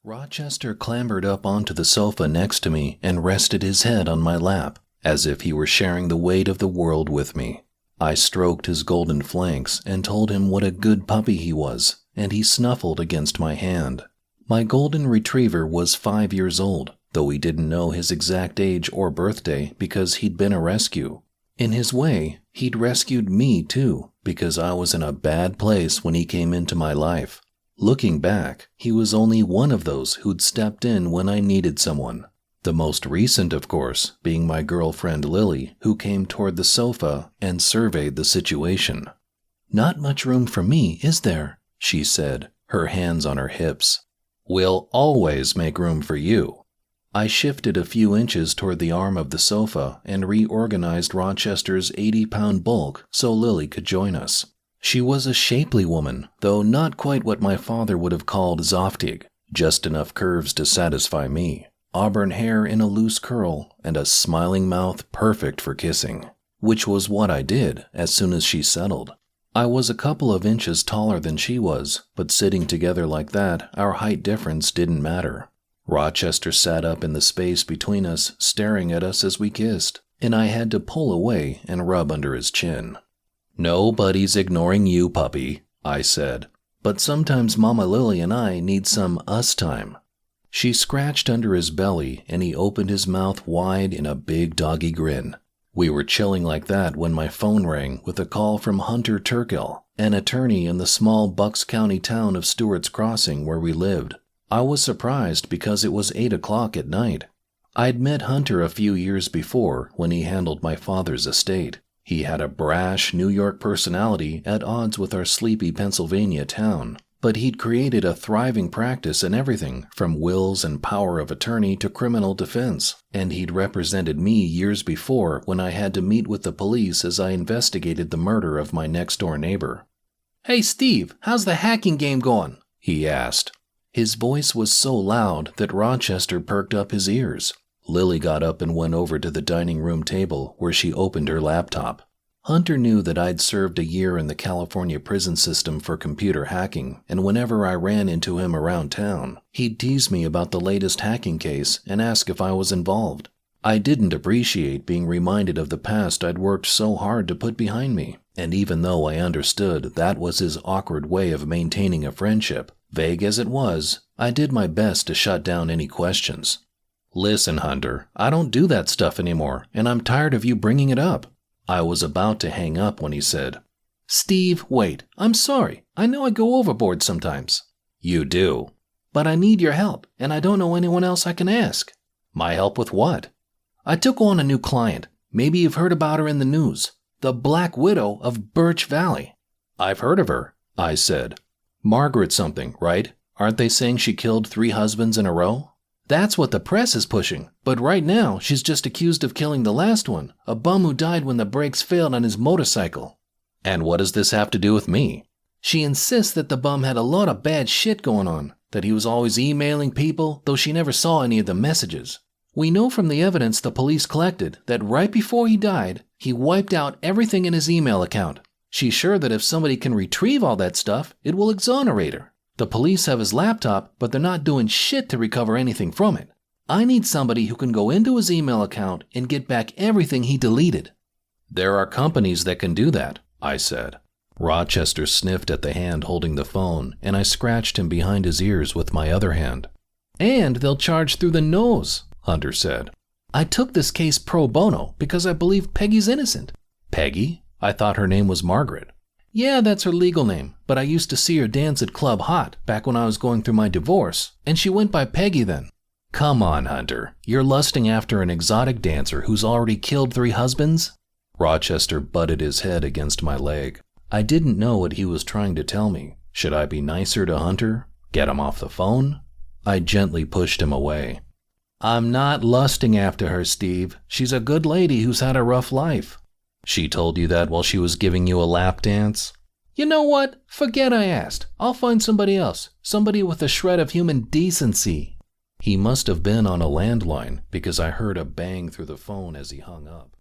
Rochester clambered up onto the sofa next to me and rested his head on my lap, as if he were sharing the weight of the world with me. I stroked his golden flanks and told him what a good puppy he was, and he snuffled against my hand. My golden retriever was 5 years old, though we didn't know his exact age or birthday because he'd been a rescue. In his way, he'd rescued me too, because I was in a bad place when he came into my life. Looking back, he was only one of those who'd stepped in when I needed someone. The most recent, of course, being my girlfriend Lily, who came toward the sofa and surveyed the situation. "Not much room for me, is there?" she said, her hands on her hips. "We'll always make room for you." I shifted a few inches toward the arm of the sofa and reorganized Rochester's 80-pound bulk so Lily could join us. She was a shapely woman, though not quite what my father would have called zoftig, just enough curves to satisfy me, auburn hair in a loose curl, and a smiling mouth perfect for kissing, which was what I did as soon as she settled. I was a couple of inches taller than she was, but sitting together like that, our height difference didn't matter. Rochester sat up in the space between us, staring at us as we kissed, and I had to pull away and rub under his chin. "Nobody's ignoring you, puppy," I said, "but sometimes Mama Lily and I need some us time." She scratched under his belly and he opened his mouth wide in a big doggy grin. We were chilling like that when my phone rang with a call from Hunter Turkell, an attorney in the small Bucks County town of Stewart's Crossing where we lived. I was surprised because it was 8 o'clock at night. I'd met Hunter a few years before when he handled my father's estate. He had a brash New York personality at odds with our sleepy Pennsylvania town, but he'd created a thriving practice in everything from wills and power of attorney to criminal defense, and he'd represented me years before when I had to meet with the police as I investigated the murder of my next-door neighbor. "Hey Steve, how's the hacking game going?" he asked. His voice was so loud that Rochester perked up his ears. Lily got up and went over to the dining room table where she opened her laptop. Hunter knew that I'd served a year in the California prison system for computer hacking, and whenever I ran into him around town, he'd tease me about the latest hacking case and ask if I was involved. I didn't appreciate being reminded of the past I'd worked so hard to put behind me, and even though I understood that was his awkward way of maintaining a friendship, vague as it was, I did my best to shut down any questions. "Listen, Hunter, I don't do that stuff anymore, and I'm tired of you bringing it up." I was about to hang up when he said, "Steve, wait, I'm sorry. I know I go overboard sometimes." "You do." "But I need your help, and I don't know anyone else I can ask." "My help with what?" "I took on a new client. Maybe you've heard about her in the news. The Black Widow of Birch Valley." "I've heard of her," I said. "Margaret something, right? Aren't they saying she killed 3 husbands in a row?" "That's what the press is pushing, but right now she's just accused of killing the last one, a bum who died when the brakes failed on his motorcycle." "And what does this have to do with me?" "She insists that the bum had a lot of bad shit going on, that he was always emailing people, though she never saw any of the messages. We know from the evidence the police collected that right before he died, he wiped out everything in his email account. She's sure that if somebody can retrieve all that stuff, it will exonerate her. The police have his laptop, but they're not doing shit to recover anything from it. I need somebody who can go into his email account and get back everything he deleted." "There are companies that can do that," I said. Rochester sniffed at the hand holding the phone, and I scratched him behind his ears with my other hand. "And they'll charge through the nose," Hunter said. "I took this case pro bono because I believe Peggy's innocent." "Peggy? I thought her name was Margaret." "Yeah, that's her legal name, but I used to see her dance at Club Hot back when I was going through my divorce, and she went by Peggy then." "Come on, Hunter. You're lusting after an exotic dancer who's already killed 3 husbands?" Rochester butted his head against my leg. I didn't know what he was trying to tell me. Should I be nicer to Hunter? Get him off the phone? I gently pushed him away. "I'm not lusting after her, Steve. She's a good lady who's had a rough life." "She told you that while she was giving you a lap dance?" "You know what? Forget I asked. I'll find somebody else. Somebody with a shred of human decency." He must have been on a landline because I heard a bang through the phone as he hung up.